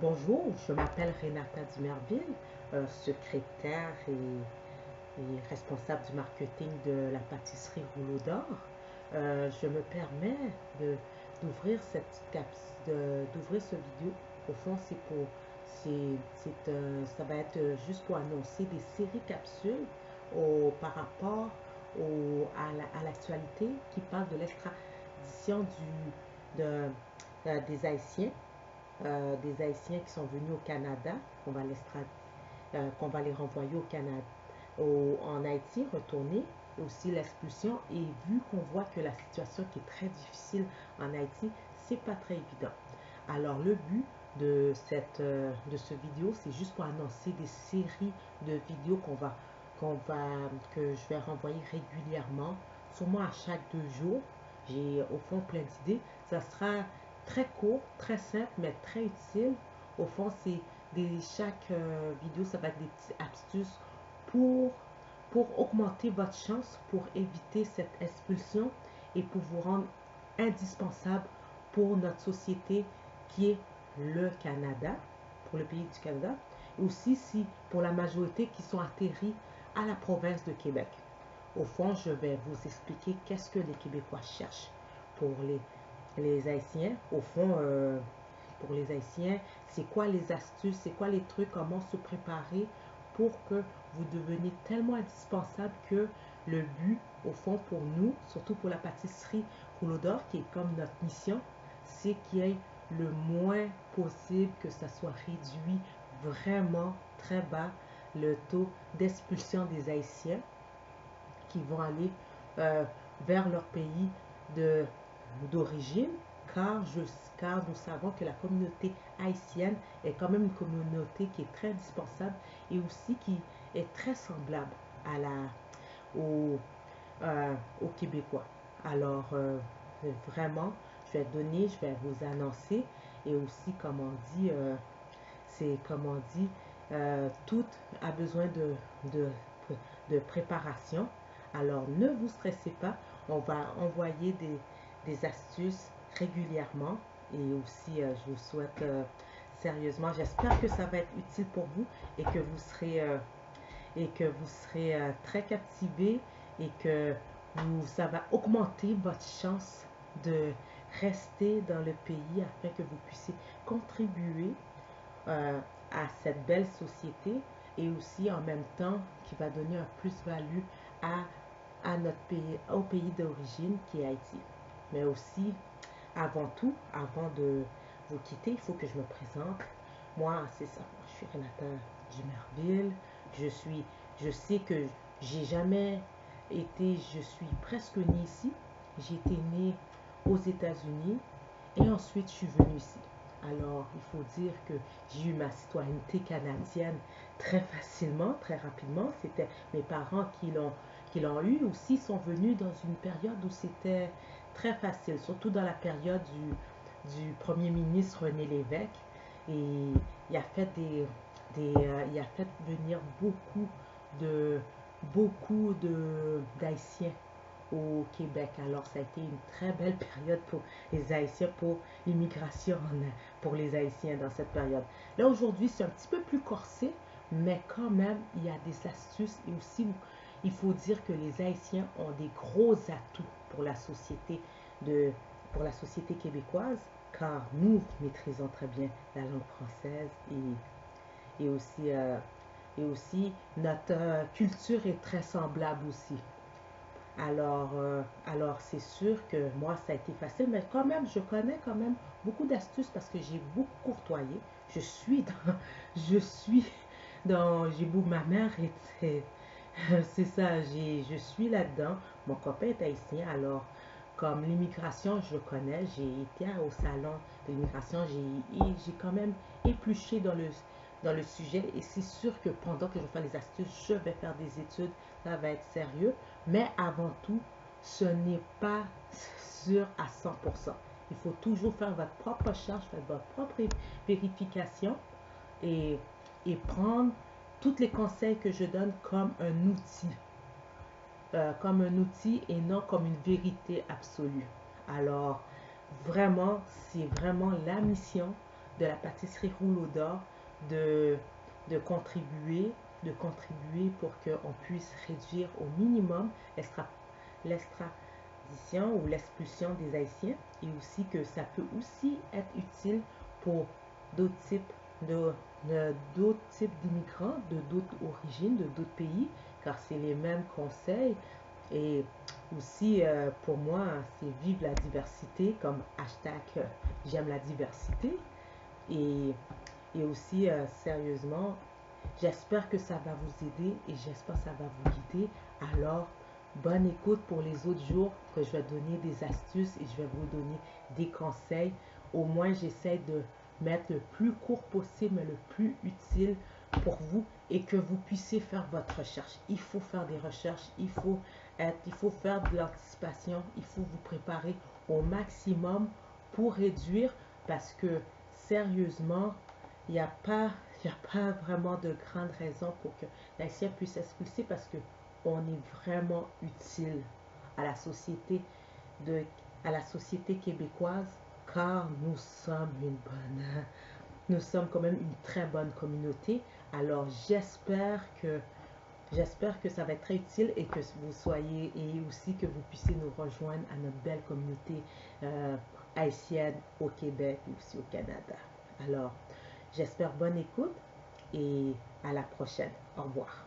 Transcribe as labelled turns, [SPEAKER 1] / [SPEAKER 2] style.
[SPEAKER 1] Bonjour, je m'appelle Renata Dumerville, secrétaire et responsable du marketing de la pâtisserie Rouleau d'Or. Je me permets d'ouvrir d'ouvrir ce vidéo. Au fond, ça va être juste pour annoncer des séries capsules par rapport à l'actualité qui parle de l'extradition des Haïtiens qui sont venus au Canada, qu'on va les renvoyer au Canada, en Haïti, retourner, et aussi l'expulsion. Et vu qu'on voit que la situation qui est très difficile en Haïti, c'est pas très évident. Alors le but de ce vidéo, c'est juste pour annoncer des séries de vidéos que je vais renvoyer régulièrement, sûrement à chaque 2 jours. J'ai au fond plein d'idées. Ça sera très court, très simple, mais très utile. Au fond, chaque vidéo, ça va être des petites astuces pour, pour augmenter votre chance, pour éviter cette expulsion et pour vous rendre indispensable pour notre société qui est le Canada, pour le pays du Canada, et aussi pour la majorité qui sont atterris à la province de Québec. Au fond, je vais vous expliquer qu'est-ce que les Québécois cherchent pour les Haïtiens. Au fond, pour les Haïtiens, c'est quoi les astuces, c'est quoi les trucs, comment se préparer pour que vous deveniez tellement indispensable que le but, au fond, pour nous, surtout pour la pâtisserie Rouleau d'Or, qui est comme notre mission, c'est qu'il y ait le moins possible, que ça soit réduit vraiment très bas, le taux d'expulsion des Haïtiens qui vont aller vers leur pays d'origine, car nous savons que la communauté haïtienne est quand même une communauté qui est très indispensable et aussi qui est très semblable aux, aux Québécois. Alors, vraiment, je vais vous annoncer et aussi, comme on dit, tout a besoin de préparation. Alors, ne vous stressez pas, on va envoyer des astuces régulièrement et aussi, je vous souhaite sérieusement, j'espère que ça va être utile pour vous et que vous serez très captivé et que ça va augmenter votre chance de rester dans le pays afin que vous puissiez contribuer à cette belle société et aussi en même temps qui va donner un plus-value à notre pays, au pays d'origine qui est Haïti. Mais aussi, avant tout, avant de vous quitter, il faut que je me présente. Moi, c'est ça. Je suis Renata Dumerville. Je sais que j'ai jamais je suis presque née ici. J'ai été née aux États-Unis et ensuite je suis venue ici. Alors, il faut dire que j'ai eu ma citoyenneté canadienne très facilement, très rapidement. C'était mes parents qui l'ont eu. Aussi, sont venus dans une période où c'était très facile, surtout dans la période du premier ministre René Lévesque. Et il a fait il a fait venir d'Haïtiens au Québec. Alors, ça a été une très belle période pour les Haïtiens, pour l'immigration pour les Haïtiens dans cette période. Là, aujourd'hui, c'est un petit peu plus corsé, mais quand même, il y a des astuces et aussi, il faut dire que les Haïtiens ont des gros atouts pour la société québécoise, car nous maîtrisons très bien la langue française et aussi notre culture est très semblable aussi. Alors c'est sûr que moi, ça a été facile, mais quand même, je connais quand même beaucoup d'astuces parce que j'ai beaucoup courtoyé. Je suis ma mère était, c'est ça, je suis là-dedans. Mon copain est haïtien, alors comme l'immigration, je connais. J'ai été au salon de l'immigration, j'ai quand même épluché dans le sujet et c'est sûr que pendant que je fais les astuces, je vais faire des études, ça va être sérieux. Mais avant tout, ce n'est pas sûr à 100%. Il faut toujours faire votre propre recherche, faire votre propre vérification et, et prendre tous les conseils que je donne comme un outil et non comme une vérité absolue. Alors, vraiment, c'est vraiment la mission de la pâtisserie Rouleau d'Or de, de contribuer, de contribuer pour qu'on puisse réduire au minimum l'extradition ou l'expulsion des Haïtiens, et aussi que ça peut aussi être utile pour d'autres types d'autres types d'immigrants, de d'autres origines, de d'autres pays, car c'est les mêmes conseils. Et aussi, pour moi, c'est vivre la diversité, comme hashtag j'aime la diversité. Et, et aussi, sérieusement, j'espère que ça va vous aider et j'espère que ça va vous guider. Alors, bonne écoute pour les autres jours que je vais donner des astuces et je vais vous donner des conseils. Au moins, j'essaie de mettre le plus court possible, mais le plus utile pour vous et que vous puissiez faire votre recherche. Il faut faire des recherches, il faut faire de l'anticipation, il faut vous préparer au maximum pour réduire parce que sérieusement, il n'y a pas il n'y a pas vraiment de grande raison pour que l'haïtien puisse expulser parce que on est vraiment utile à la société de à la société québécoise car nous sommes quand même une très bonne communauté. Alors j'espère que ça va être très utile et que vous soyez et aussi que vous puissiez nous rejoindre à notre belle communauté haïtienne au Québec et aussi au Canada. Alors, j'espère bonne écoute et à la prochaine. Au revoir.